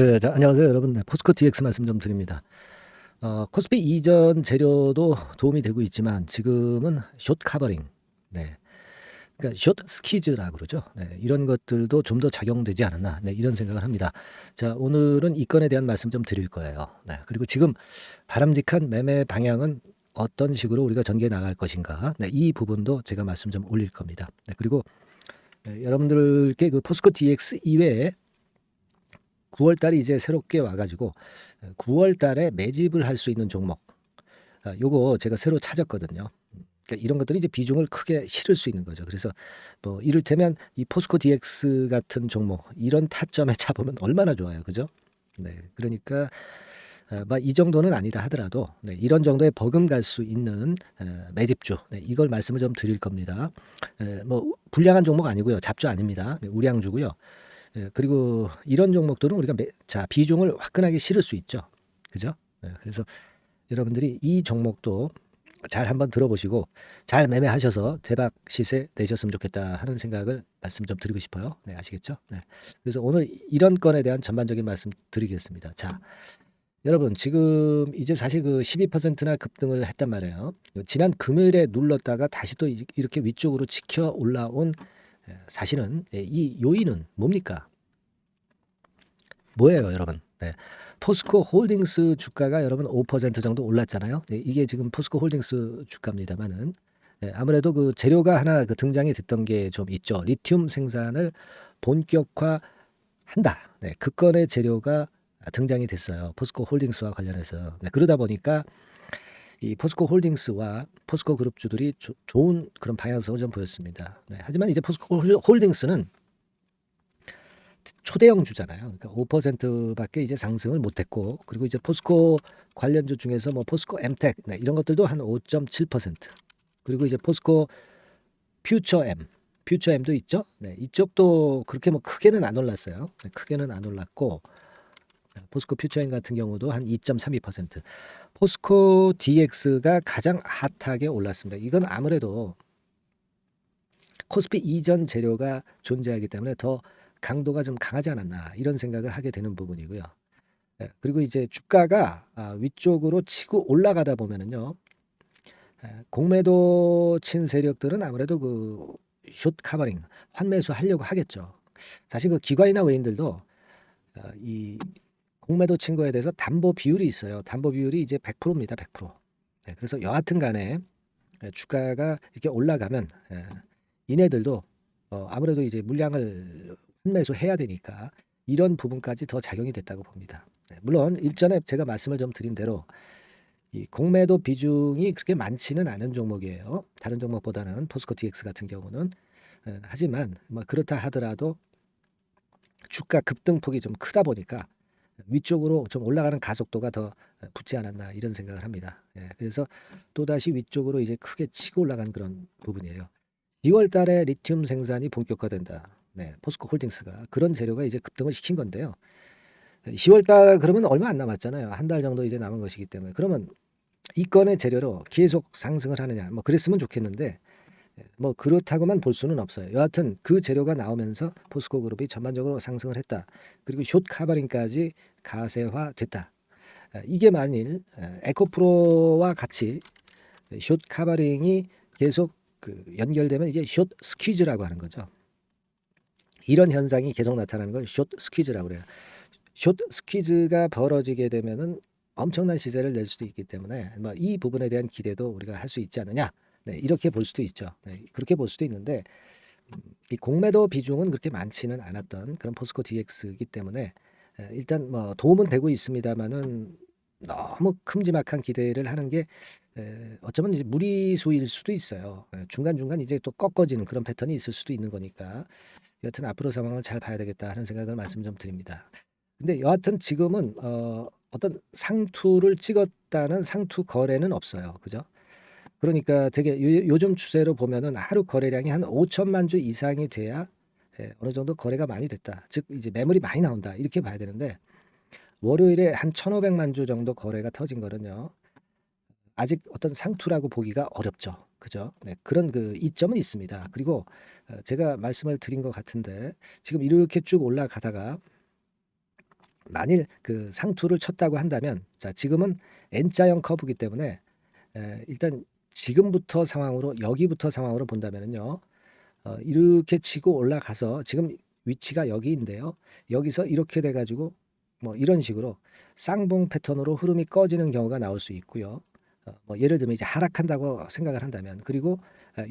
네, 안녕하세요, 여러분. 네, 포스코 DX 말씀 좀 드립니다. 코스피 이전 재료도 도움이 되고 있지만 지금은 숏 카버링, 네, 그러니까 숏 스퀴즈라 그러죠. 네, 이런 것들도 좀 더 작용되지 않았나, 네, 이런 생각을 합니다. 자, 오늘은 이 건에 대한 말씀 좀 드릴 거예요. 네, 그리고 지금 바람직한 매매 방향은 어떤 식으로 우리가 전개해 나갈 것인가, 네, 이 부분도 제가 말씀 좀 올릴 겁니다. 네, 그리고 여러분들께 그 포스코 DX 이외에 9월 달이 이제 새롭게 와가지고 9월 달에 매집을 할 수 있는 종목, 요거 제가 새로 찾았거든요. 그러니까 이런 것들이 이제 비중을 크게 실을 수 있는 거죠. 그래서 뭐 이를테면 이 포스코 DX 같은 종목 이런 타점에 잡으면 얼마나 좋아요, 그죠? 네, 그러니까 이 정도는 아니다 하더라도 네, 이런 정도의 버금갈 수 있는 매집주, 네, 이걸 말씀을 좀 드릴 겁니다. 뭐 불량한 종목 아니고요, 잡주 아닙니다. 네, 우량주고요. 그리고 이런 종목들은 우리가 비중을 화끈하게 실을 수 있죠. 그죠? 그래서 여러분들이 이 종목도 잘 한번 들어보시고 잘 매매하셔서 대박 시세 내셨으면 좋겠다 하는 생각을 말씀 좀 드리고 싶어요. 네, 아시겠죠? 네. 그래서 오늘 이런 건에 대한 전반적인 말씀 드리겠습니다. 자, 여러분 지금 이제 사실 그 12%나 급등을 했단 말이에요. 지난 금요일에 눌렀다가 다시 또 이렇게 위쪽으로 지켜 올라온 사실은 이 요인은 뭡니까? 뭐예요, 여러분? 네. 포스코 홀딩스 주가가 여러분 5% 정도 올랐잖아요. 네, 이게 지금 포스코 홀딩스 주가입니다만은 아무래도 그 재료가 하나 그 등장이 됐던 게 좀 있죠. 리튬 생산을 본격화한다. 네, 그 건의 재료가 등장이 됐어요. 포스코 홀딩스와 관련해서. 네, 그러다 보니까 이 포스코 홀딩스와 포스코 그룹주들이 좋은 그런 방향성을 좀 보였습니다. 네, 하지만 이제 포스코 홀딩스는 초대형 주잖아요. 그러니까 5%밖에 이제 상승을 못했고, 그리고 이제 포스코 관련주 중에서 뭐 포스코 엠텍 네, 이런 것들도 한 5.7%, 그리고 이제 포스코 퓨처엠도 있죠. 네, 이쪽도 그렇게 뭐 크게는 안 올랐어요. 네, 크게는 안 올랐고, 포스코 퓨처엠 같은 경우도 한 2.32%, 포스코 DX가 가장 핫하게 올랐습니다. 이건 아무래도 코스피 이전 재료가 존재하기 때문에 더 강도가 좀 강하지 않았나 이런 생각을 하게 되는 부분이고요. 그리고 이제 주가가 위쪽으로 치고 올라가다 보면은요. 공매도 친 세력들은 아무래도 그 숏 카버링, 환매수 하려고 하겠죠. 사실 그 기관이나 외인들도 이 공매도 친 거에 대해서 담보 비율이 있어요. 담보 비율이 이제 100%입니다. 100%. 그래서 여하튼 간에 주가가 이렇게 올라가면 이네들도 아무래도 이제 물량을 환매수해야 되니까 이런 부분까지 더 작용이 됐다고 봅니다. 물론 일전에 제가 말씀을 좀 드린 대로 이 공매도 비중이 그렇게 많지는 않은 종목이에요. 다른 종목보다는 포스코 DX 같은 경우는. 하지만 뭐 그렇다 하더라도 주가 급등폭이 좀 크다 보니까 위쪽으로 좀 올라가는 가속도가 더 붙지 않았나 이런 생각을 합니다. 그래서 또다시 위쪽으로 이제 크게 치고 올라간 그런 부분이에요. 2월 달에 리튬 생산이 본격화된다. 네, 포스코 홀딩스가 그런 재료가 이제 급등을 시킨 건데요. 10월 달 그러면 얼마 안 남았잖아요. 한 달 정도 이제 남은 것이기 때문에 그러면 이 건의 재료로 계속 상승을 하느냐? 뭐 그랬으면 좋겠는데 뭐 그렇다고만 볼 수는 없어요. 여하튼 그 재료가 나오면서 포스코 그룹이 전반적으로 상승을 했다. 그리고 숏 카버링까지 가세화됐다. 이게 만일 에코프로와 같이 숏 카버링이 계속 그 연결되면 이제 숏 스퀴즈라고 하는 거죠. 이런 현상이 계속 나타나는 걸 숏 스퀴즈라고 그래요. 숏 스퀴즈가 벌어지게 되면은 엄청난 시세를 낼 수도 있기 때문에 뭐 이 부분에 대한 기대도 우리가 할 수 있지 않느냐. 네, 이렇게 볼 수도 있죠. 네, 그렇게 볼 수도 있는데 이 공매도 비중은 그렇게 많지는 않았던 그런 포스코 DX이기 때문에 일단 뭐 도움은 되고 있습니다만은 너무 큼지막한 기대를 하는 게 어쩌면 이제 무리수일 수도 있어요. 중간중간 이제 또 꺾어지는 그런 패턴이 있을 수도 있는 거니까 여하튼 앞으로 상황을 잘 봐야 되겠다 하는 생각을 말씀 좀 드립니다. 근데 여하튼 지금은 어떤 상투를 찍었다는 상투 거래는 없어요. 그죠? 그러니까 되게 요즘 추세로 보면은 하루 거래량이 한 5천만 주 이상이 돼야 어느 정도 거래가 많이 됐다. 즉 이제 매물이 많이 나온다. 이렇게 봐야 되는데 월요일에 한 1,500만 주 정도 거래가 터진 거는요. 아직 어떤 상투라고 보기가 어렵죠. 그죠? 네, 그런 그 이점은 있습니다. 그리고 제가 말씀을 드린 것 같은데 지금 이렇게 쭉 올라가다가 만일 그 상투를 쳤다고 한다면, 자 지금은 N자형 커브이기 때문에 일단 지금부터 상황으로, 여기부터 상황으로 본다면은요, 이렇게 치고 올라가서 지금 위치가 여기인데요. 여기서 이렇게 돼 가지고 뭐 이런 식으로 쌍봉 패턴으로 흐름이 꺼지는 경우가 나올 수 있고요. 뭐 예를 들면 이제 하락한다고 생각을 한다면, 그리고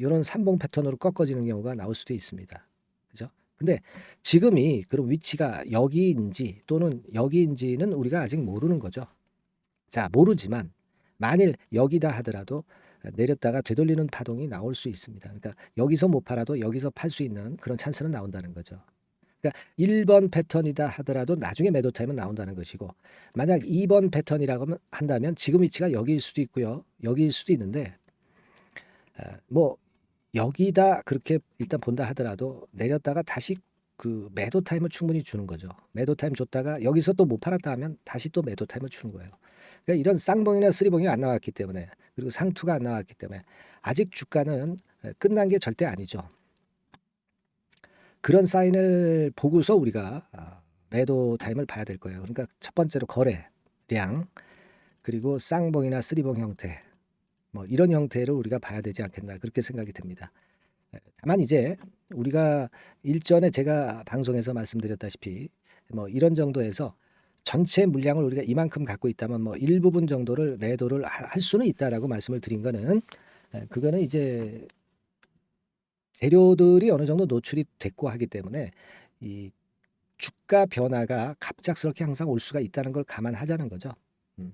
요런 삼봉 패턴으로 꺾어지는 경우가 나올 수도 있습니다. 그죠? 근데 지금이 그럼 위치가 여기인지 또는 여기인지는 우리가 아직 모르는 거죠. 자, 모르지만 만일 여기다 하더라도 내렸다가 되돌리는 파동이 나올 수 있습니다. 그러니까 여기서 못 팔아도 여기서 팔 수 있는 그런 찬스는 나온다는 거죠. 그러니까 1번 패턴이다 하더라도 나중에 매도 타임은 나온다는 것이고, 만약 2번 패턴이라고 한다면 지금 위치가 여기일 수도 있고요. 여기일 수도 있는데, 뭐 여기다 그렇게 일단 본다 하더라도 내렸다가 다시 그 매도 타임을 충분히 주는 거죠. 매도 타임 줬다가 여기서 또 못 팔았다 하면 다시 또 매도 타임을 주는 거예요. 그러니까 이런 쌍봉이나 쓰리봉이 안 나왔기 때문에, 그리고 상투가 안 나왔기 때문에 아직 주가는 끝난 게 절대 아니죠. 그런 사인을 보고서 우리가 매도 타임을 봐야 될 거예요. 그러니까 첫 번째로 거래량, 그리고 쌍봉이나 쓰리봉 형태, 뭐 이런 형태를 우리가 봐야 되지 않겠나, 그렇게 생각이 됩니다. 다만 이제 우리가 일전에 제가 방송에서 말씀드렸다시피 뭐 이런 정도에서 전체 물량을 우리가 이만큼 갖고 있다면 뭐 일부분 정도를 매도를 할 수는 있다라고 말씀을 드린 거는, 그거는 이제 재료들이 어느 정도 노출이 됐고 하기 때문에 이 주가 변화가 갑작스럽게 항상 올 수가 있다는 걸 감안하자는 거죠. 음.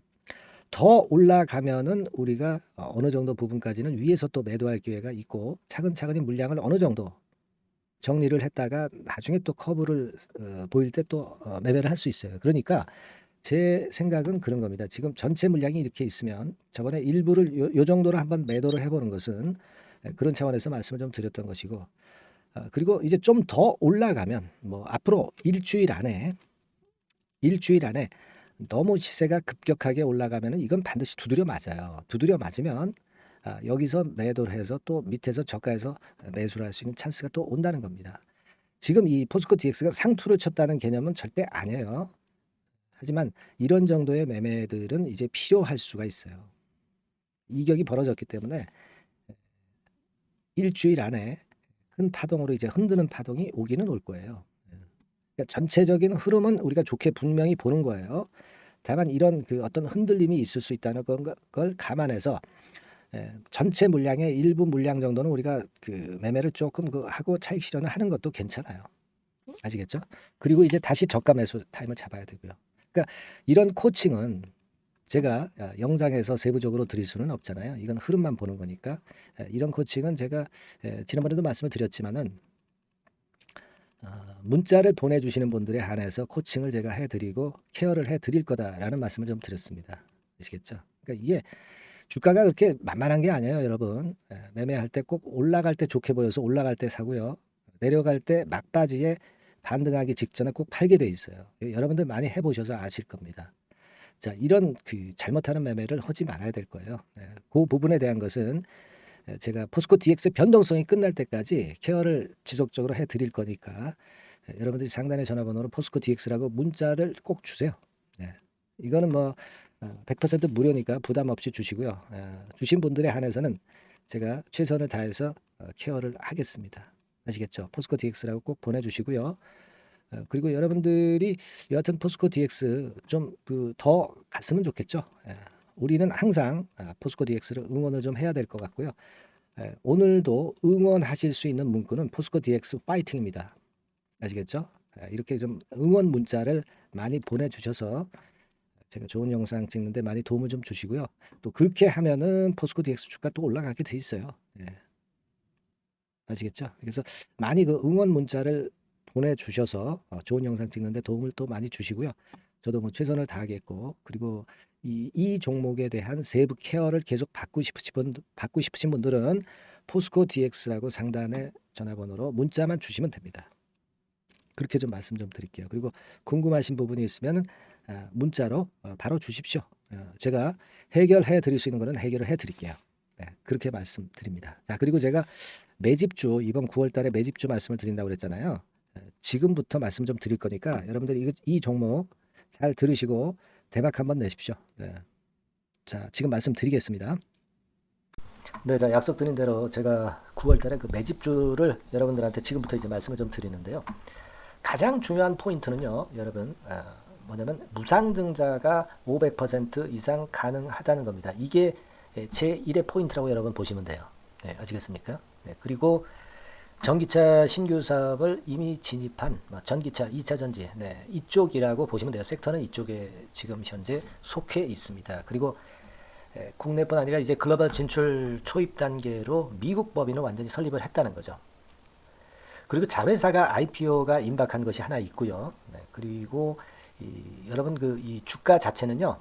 더 올라가면은 우리가 어느 정도 부분까지는 위에서 또 매도할 기회가 있고, 차근차근히 물량을 어느 정도 정리를 했다가 나중에 또 커브를 보일 때 또 매매를 할 수 있어요. 그러니까 제 생각은 그런 겁니다. 지금 전체 물량이 이렇게 있으면 저번에 일부를 요 정도로 한번 매도를 해 보는 것은 그런 차원에서 말씀을 좀 드렸던 것이고, 그리고 이제 좀 더 올라가면 뭐 앞으로 일주일 안에 너무 시세가 급격하게 올라가면은 이건 반드시 두드려 맞아요. 두드려 맞으면 여기서 매도를 해서 또 밑에서 저가에서 매수를 할 수 있는 찬스가 또 온다는 겁니다. 지금 이 포스코 DX가 상투를 쳤다는 개념은 절대 아니에요. 하지만 이런 정도의 매매들은 이제 필요할 수가 있어요. 이격이 벌어졌기 때문에 일주일 안에 큰 파동으로 이제 흔드는 파동이 오기는 올 거예요. 그러니까 전체적인 흐름은 우리가 좋게 분명히 보는 거예요. 다만 이런 그 어떤 흔들림이 있을 수 있다는 걸 감안해서 전체 물량의 일부 물량 정도는 우리가 그 매매를 조금 하고 차익 실현을 하는 것도 괜찮아요. 아시겠죠? 그리고 이제 다시 저가 매수 타임을 잡아야 되고요. 그러니까 이런 코칭은 제가 영상에서 세부적으로 드릴 수는 없잖아요. 이건 흐름만 보는 거니까. 이런 코칭은 제가 지난번에도 말씀을 드렸지만은 문자를 보내주시는 분들에 한해서 코칭을 제가 해드리고 케어를 해드릴 거다라는 말씀을 좀 드렸습니다. 아시겠죠? 그러니까 이게 주가가 그렇게 만만한 게 아니에요, 여러분. 매매할 때 꼭 올라갈 때 좋게 보여서 올라갈 때 사고요. 내려갈 때 막바지에 반등하기 직전에 꼭 팔게 돼 있어요. 여러분들 많이 해보셔서 아실 겁니다. 자, 이런 그 잘못하는 매매를 하지 말아야 될 거예요. 그 부분에 대한 것은 제가 포스코 DX 변동성이 끝날 때까지 케어를 지속적으로 해드릴 거니까 여러분들이 상단의 전화번호로 포스코 DX라고 문자를 꼭 주세요. 이거는 뭐 100% 무료니까 부담 없이 주시고요. 주신 분들에 한해서는 제가 최선을 다해서 케어를 하겠습니다. 아시겠죠? 포스코 DX라고 꼭 보내주시고요. 그리고 여러분들이 여하튼 포스코 DX 좀 그 더 갔으면 좋겠죠. 우리는 항상 포스코 DX를 응원을 좀 해야 될 것 같고요. 오늘도 응원하실 수 있는 문구는 포스코 DX 파이팅입니다. 아시겠죠? 이렇게 좀 응원 문자를 많이 보내주셔서 제가 좋은 영상 찍는데 많이 도움을 좀 주시고요. 또 그렇게 하면은 포스코 DX 주가 또 올라가게 돼 있어요. 아시겠죠? 그래서 많이 그 응원 문자를 보내주셔서 좋은 영상 찍는데 도움을 또 많이 주시고요. 저도 뭐 최선을 다하겠고, 그리고 이 종목에 대한 세부 케어를 계속 받고 싶으신 분들은 포스코 DX라고 상단의 전화번호로 문자만 주시면 됩니다. 그렇게 좀 말씀 좀 드릴게요. 그리고 궁금하신 부분이 있으면 문자로 바로 주십시오. 제가 해결해 드릴 수 있는 거는 해결을 해 드릴게요. 그렇게 말씀드립니다. 자, 그리고 제가 매집주 이번 9월 달에 매집주 말씀을 드린다고 그랬잖아요. 지금부터 말씀 좀 드릴 거니까 여러분들이 이 종목 잘 들으시고 대박 한번 내십시오. 네. 자, 지금 말씀드리겠습니다. 네, 자, 약속드린 대로 제가 9월 달에 그 매집주를 여러분들한테 지금부터 이제 말씀을 좀 드리는데요. 가장 중요한 포인트는요, 여러분, 뭐냐면 무상증자가 500% 이상 가능하다는 겁니다. 이게 제 1의 포인트라고 여러분 보시면 돼요. 네, 아시겠습니까? 네, 그리고 전기차 신규 사업을 이미 진입한 전기차 2차 전지, 네, 이쪽이라고 보시면 돼요. 섹터는 이쪽에 지금 현재 속해 있습니다. 그리고 국내뿐 아니라 이제 글로벌 진출 초입 단계로 미국 법인을 완전히 설립을 했다는 거죠. 그리고 자회사가 IPO가 임박한 것이 하나 있고요. 네, 그리고 여러분 그 이 주가 자체는요.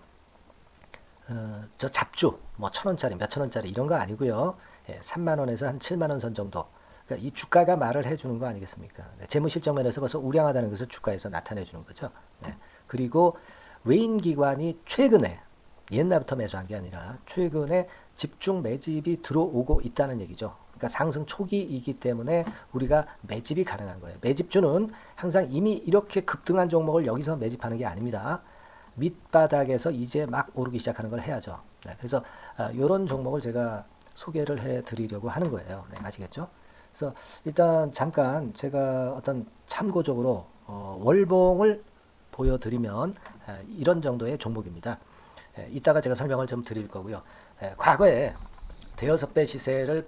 저 잡주 뭐 1,000원짜리 몇천 원짜리 이런 거 아니고요. 3만 원에서 한 7만 원 선 정도. 그러니까 이 주가가 말을 해주는 거 아니겠습니까? 네, 재무실적 면에서 벌써 우량하다는 것을 주가에서 나타내 주는 거죠. 네, 그리고 외인 기관이 최근에 옛날부터 매수한 게 아니라 최근에 집중 매집이 들어오고 있다는 얘기죠. 그러니까 상승 초기이기 때문에 우리가 매집이 가능한 거예요. 매집주는 항상 이미 이렇게 급등한 종목을 여기서 매집하는 게 아닙니다. 밑바닥에서 이제 막 오르기 시작하는 걸 해야죠. 네, 그래서 이런 종목을 제가 소개를 해드리려고 하는 거예요. 네, 아시겠죠? 그래서 일단 잠깐 제가 어떤 참고적으로 월봉을 보여드리면 이런 정도의 종목입니다. 이따가 제가 설명을 좀 드릴 거고요. 과거에 대여섯 배 시세를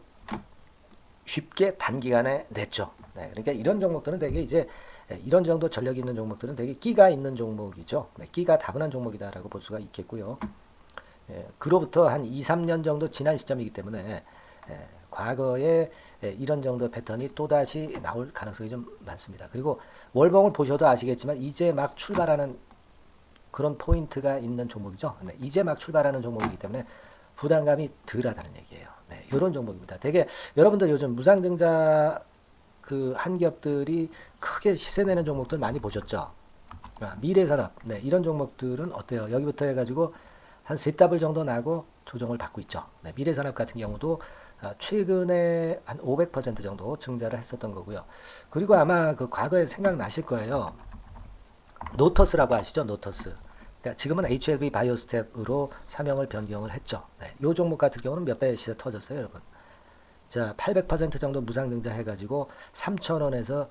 쉽게 단기간에 냈죠. 네, 그러니까 이런 종목들은 되게 이제 이런 정도 전력이 있는 종목들은 되게 끼가 있는 종목이죠. 네, 끼가 다분한 종목이다라고 볼 수가 있겠고요. 그로부터 한 2, 3년 정도 지난 시점이기 때문에 과거에 이런 정도 패턴이 또다시 나올 가능성이 좀 많습니다. 그리고 월봉을 보셔도 아시겠지만 이제 막 출발하는 그런 포인트가 있는 종목이죠. 네, 이제 막 출발하는 종목이기 때문에 부담감이 덜하다는 얘기예요. 네, 이런 종목입니다. 되게 여러분들 요즘 무상증자 그 한기업들이 크게 시세 내는 종목들 많이 보셨죠? 미래산업, 네, 이런 종목들은 어때요? 여기부터 해가지고 한 세 더블 정도 나고 조정을 받고 있죠. 네, 미래산업 같은 경우도 최근에 한 500% 정도 증자를 했었던 거고요. 그리고 아마 그 과거에 생각나실 거예요. 노터스라고 아시죠? 노터스. 그러니까 지금은 HLB 바이오스텝으로 사명을 변경을 했죠. 네, 이 종목 같은 경우는 몇 배 시세 터졌어요, 여러분. 자, 800% 정도 무상증자 해가지고 3,000원에서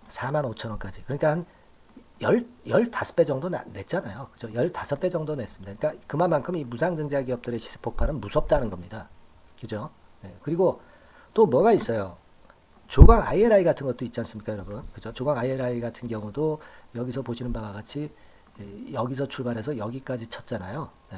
45,000원까지. 그러니까 한 15배 정도 냈잖아요. 그죠? 15배 정도 냈습니다. 그러니까 그만큼 이 무상증자 기업들의 시세 폭발은 무섭다는 겁니다. 그죠? 네, 그리고 또 뭐가 있어요? 조강 ILI 같은 것도 있지 않습니까, 여러분? 그죠? 조강 ILI 같은 경우도 여기서 보시는 바와 같이 여기서 출발해서 여기까지 쳤잖아요. 네.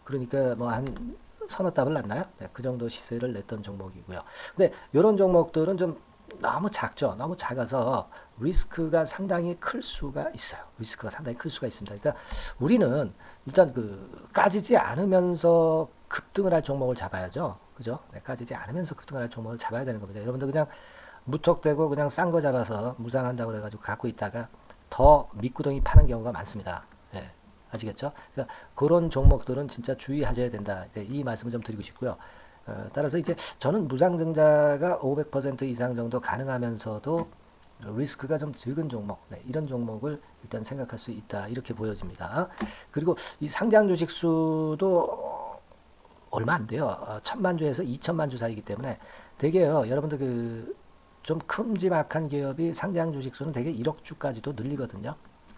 그러니까 뭐 한 서너 답을 났나요? 네, 그 정도 시세를 냈던 종목이고요. 근데 이런 종목들은 좀 너무 작죠. 너무 작아서 리스크가 상당히 클 수가 있어요. 리스크가 상당히 클 수가 있습니다. 그러니까 우리는 일단 그 까지지 않으면서 급등을 할 종목을 잡아야죠. 그죠? 네, 까지지 않으면서 급등을 할 종목을 잡아야 되는 겁니다. 여러분들 그냥 무턱대고 그냥 싼 거 잡아서 무상한다고 그래가지고 갖고 있다가 더 밑구덩이 파는 경우가 많습니다. 예, 아시겠죠? 그러니까 그런 종목들은 진짜 주의하셔야 된다. 네, 이 말씀을 좀 드리고 싶고요. 따라서 이제 저는 무상증자가 500% 이상 정도 가능하면서도 리스크가 좀 적은 종목, 네, 이런 종목을 일단 생각할 수 있다. 이렇게 보여집니다. 그리고 이 상장 주식 수도 얼마 안 돼요. 1,000만 주에서 2천만 주 사이기 때문에 되게요. 여러분들 그 좀 큼지막한 기업이 상장 주식 수는 되게 1억 주까지도 늘리거든요.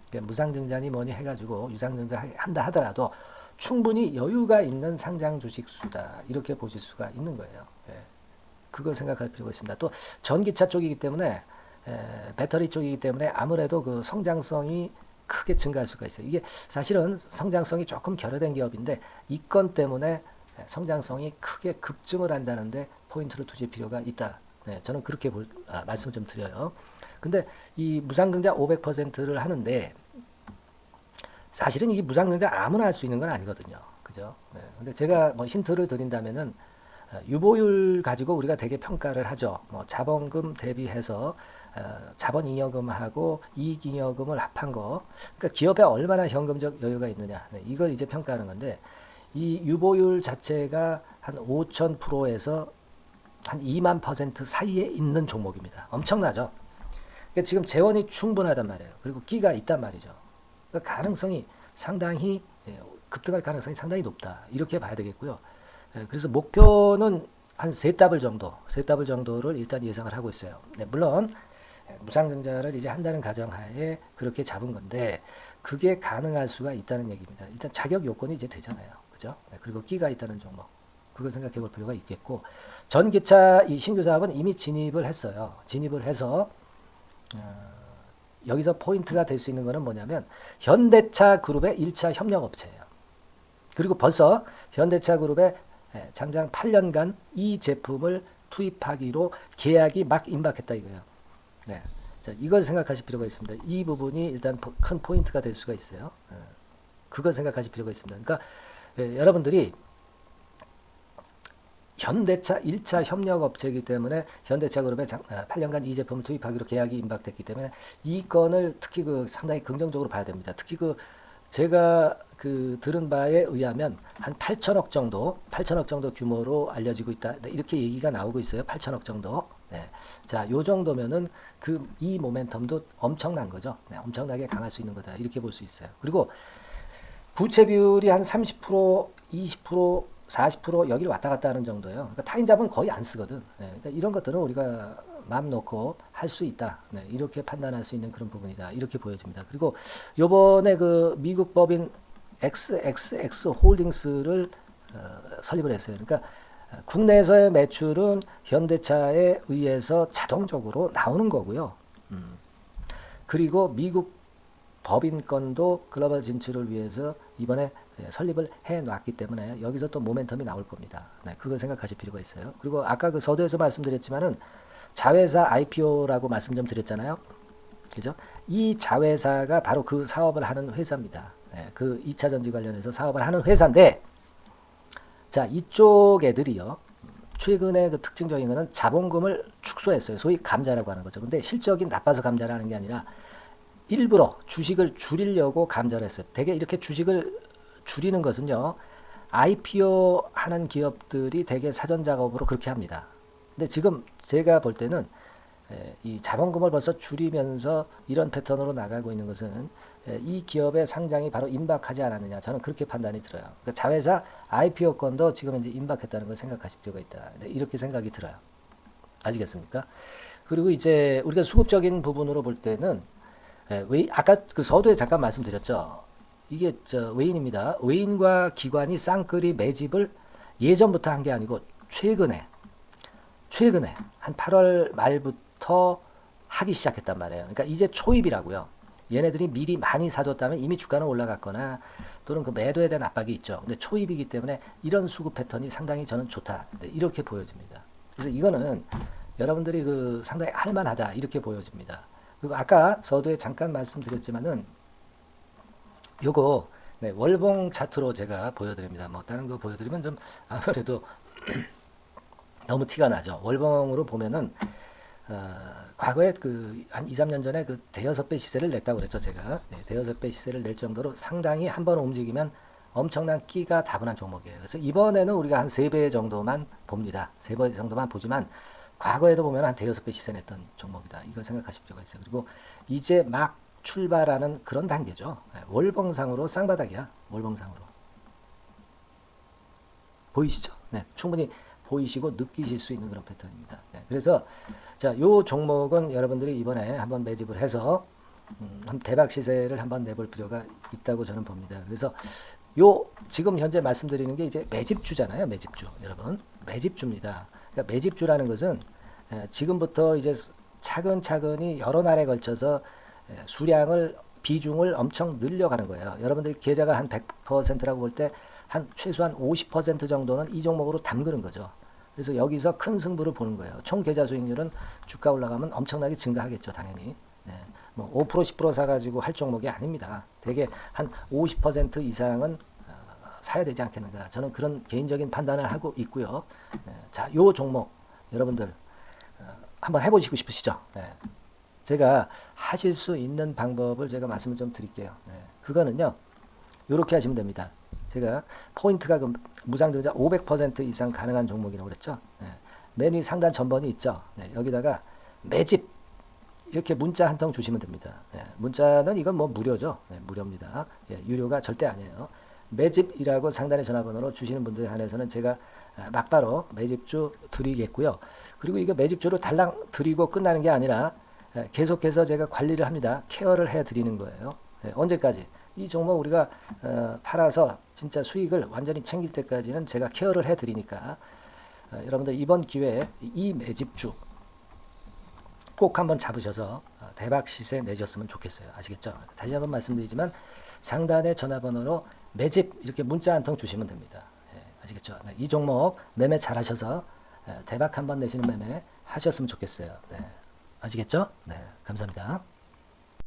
그러니까 무상증자니 뭐니 해가지고 유상증자 한다 하더라도 충분히 여유가 있는 상장 주식 수다. 이렇게 보실 수가 있는 거예요. 예. 그걸 생각할 필요가 있습니다. 또 전기차 쪽이기 때문에 배터리 쪽이기 때문에 아무래도 그 성장성이 크게 증가할 수가 있어요. 이게 사실은 성장성이 조금 결여된 기업인데 이 건 때문에 성장성이 크게 급증을 한다는데 포인트를 두실 필요가 있다. 네, 저는 그렇게 말씀을 좀 드려요. 근데 이 무상증자 500%를 하는데 사실은 이 무상증자 아무나 할 수 있는 건 아니거든요. 그죠? 네, 근데 제가 뭐 힌트를 드린다면은 유보율 가지고 우리가 되게 평가를 하죠. 뭐 자본금 대비해서 자본잉여금하고 이익잉여금을 합한 거. 그러니까 기업에 얼마나 현금적 여유가 있느냐. 네, 이걸 이제 평가하는 건데 이 유보율 자체가 한 5,000%에서 한 2만 % 사이에 있는 종목입니다. 엄청나죠? 그러니까 지금 재원이 충분하단 말이에요. 그리고 끼가 있단 말이죠. 그러니까 가능성이 상당히 급등할 가능성이 상당히 높다. 이렇게 봐야 되겠고요. 그래서 목표는 한 세 더블 정도를 일단 예상을 하고 있어요. 네, 물론 무상증자를 이제 한다는 가정하에 그렇게 잡은 건데 그게 가능할 수가 있다는 얘기입니다. 일단 자격 요건이 이제 되잖아요. 그죠? 네, 그리고 끼가 있다는 종목. 그걸 생각해 볼 필요가 있겠고 전기차 이 신규 사업은 이미 진입을 했어요. 진입을 해서 여기서 포인트가 될 수 있는 거는 뭐냐면 현대차 그룹의 1차 협력업체예요. 그리고 벌써 현대차 그룹의 장장 8년간 이 제품을 투입하기로 계약이 막 임박했다 이거예요. 네. 자, 이걸 생각하실 필요가 있습니다. 이 부분이 일단 큰 포인트가 될 수가 있어요. 그걸 생각하실 필요가 있습니다. 그러니까 여러분들이 현대차 1차 협력업체이기 때문에 현대차 그룹에 8년간 이 제품을 투입하기로 계약이 임박됐기 때문에 이 건을 특히 상당히 긍정적으로 봐야 됩니다. 특히 제가 들은 바에 의하면 한 8천억 정도 규모로 알려지고 있다. 네, 이렇게 얘기가 나오고 있어요. 8천억 정도. 네. 자, 요 정도면은 이 모멘텀도 엄청난 거죠. 네, 엄청나게 강할 수 있는 거다. 이렇게 볼 수 있어요. 그리고 부채 비율이 한 30%, 20%, 40% 여기를 왔다 갔다 하는 정도예요. 그러니까 타인잡은 거의 안 쓰거든. 네, 그러니까 이런 것들은 우리가 마음 놓고 할 수 있다. 네, 이렇게 판단할 수 있는 그런 부분이다. 이렇게 보여집니다. 그리고 요번에 미국 법인 XXX 홀딩스를 설립을 했어요. 그러니까 국내에서의 매출은 현대차에 의해서 자동적으로 나오는 거고요. 그리고 미국 법인권도 글로벌 진출을 위해서 이번에 설립을 해놨기 때문에 여기서 또 모멘텀이 나올 겁니다. 네, 그걸 생각하실 필요가 있어요. 그리고 아까 서두에서 말씀드렸지만은 자회사 IPO라고 말씀 좀 드렸잖아요. 그죠? 이 자회사가 바로 그 사업을 하는 회사입니다. 네, 그 2차 전지 관련해서 사업을 하는 회사인데, 자, 이쪽 애들이요. 최근에 특징적인 거는 자본금을 축소했어요. 소위 감자라고 하는 거죠. 근데 실적이 나빠서 감자를 하는 게 아니라 일부러 주식을 줄이려고 감자를 했어요. 되게 이렇게 주식을 줄이는 것은요. IPO 하는 기업들이 되게 사전 작업으로 그렇게 합니다. 근데 지금 제가 볼 때는 이 자본금을 벌써 줄이면서 이런 패턴으로 나가고 있는 것은 이 기업의 상장이 바로 임박하지 않았느냐. 저는 그렇게 판단이 들어요. 그러니까 자회사 IPO권도 지금 이제 임박했다는 걸 생각하실 필요가 있다. 이렇게 생각이 들어요. 아시겠습니까? 그리고 이제 우리가 수급적인 부분으로 볼 때는 아까 서두에 잠깐 말씀드렸죠. 이게 외인입니다. 외인과 기관이 쌍끌이 매집을 예전부터 한 게 아니고 최근에 한 8월 말부터 하기 시작했단 말이에요. 그러니까 이제 초입이라고요. 얘네들이 미리 많이 사줬다면 이미 주가는 올라갔거나 또는 매도에 대한 압박이 있죠. 근데 초입이기 때문에 이런 수급 패턴이 상당히 저는 좋다. 이렇게 보여집니다. 그래서 이거는 여러분들이 상당히 할만하다. 이렇게 보여집니다. 그리고 아까 서두에 잠깐 말씀드렸지만은 요거 월봉 차트로 제가 보여드립니다. 뭐 다른 거 보여드리면 좀 아무래도 너무 티가 나죠. 월봉으로 보면은 과거에 한 2, 3년 전에 대여섯 배 시세를 냈다고 그랬죠. 제가 대여섯 배 시세를 낼 정도로 상당히 한번 움직이면 엄청난 끼가 다분한 종목이에요. 그래서 이번에는 우리가 한 3배 정도만 봅니다. 3배 정도만 보지만 과거에도 보면 한 대여섯 배 시세 냈던 종목이다. 이걸 생각하실 필요가 있어요. 그리고 이제 막 출발하는 그런 단계죠. 월봉상으로 쌍바닥이야. 월봉상으로. 보이시죠? 네, 충분히 보이시고 느끼실 수 있는 그런 패턴입니다. 네, 그래서 자, 요 종목은 여러분들이 이번에 한번 매집을 해서 대박 시세를 한번 내볼 필요가 있다고 저는 봅니다. 그래서 지금 현재 말씀드리는 게 이제 매집주잖아요. 매집주. 여러분. 매집주입니다. 그러니까 매집주라는 것은 지금부터 이제 차근차근히 여러 날에 걸쳐서 수량을 비중을 엄청 늘려가는 거예요. 여러분들 계좌가 한 100%라고 볼 때 한 최소한 50% 정도는 이 종목으로 담그는 거죠. 그래서 여기서 큰 승부를 보는 거예요. 총 계좌 수익률은 주가 올라가면 엄청나게 증가하겠죠, 당연히. 뭐 5% 10% 사가지고 할 종목이 아닙니다. 되게 한 50% 이상은 사야 되지 않겠는가. 저는 그런 개인적인 판단을 하고 있고요. 자, 요 종목 여러분들 한번 해보시고 싶으시죠? 제가 하실 수 있는 방법을 제가 말씀을 좀 드릴게요. 그거는요, 이렇게 하시면 됩니다. 제가 포인트가 무상증자 500% 이상 가능한 종목이라고 그랬죠. 맨 위 상단 전번이 있죠. 여기다가 매집 이렇게 문자 한 통 주시면 됩니다. 예, 문자는 이건 뭐 무료죠. 네, 무료입니다. 예, 유료가 절대 아니에요. 매집이라고 상단의 전화번호로 주시는 분들에 한해서는 제가 막바로 매집주 드리겠고요. 그리고 이거 매집주로 달랑 드리고 끝나는 게 아니라 계속해서 제가 관리를 합니다. 케어를 해 드리는 거예요. 예, 언제까지? 이 종목 우리가 팔아서 진짜 수익을 완전히 챙길 때까지는 제가 케어를 해 드리니까 여러분들 이번 기회에 이 매집주 꼭 한번 잡으셔서 대박 시세 내셨으면 좋겠어요. 아시겠죠? 다시 한번 말씀드리지만 상단의 전화번호로 매집 이렇게 문자 한 통 주시면 됩니다. 예, 아시겠죠? 네, 이 종목 매매 잘하셔서 대박 한번 내시는 매매 하셨으면 좋겠어요. 네, 아시겠죠? 네, 감사합니다.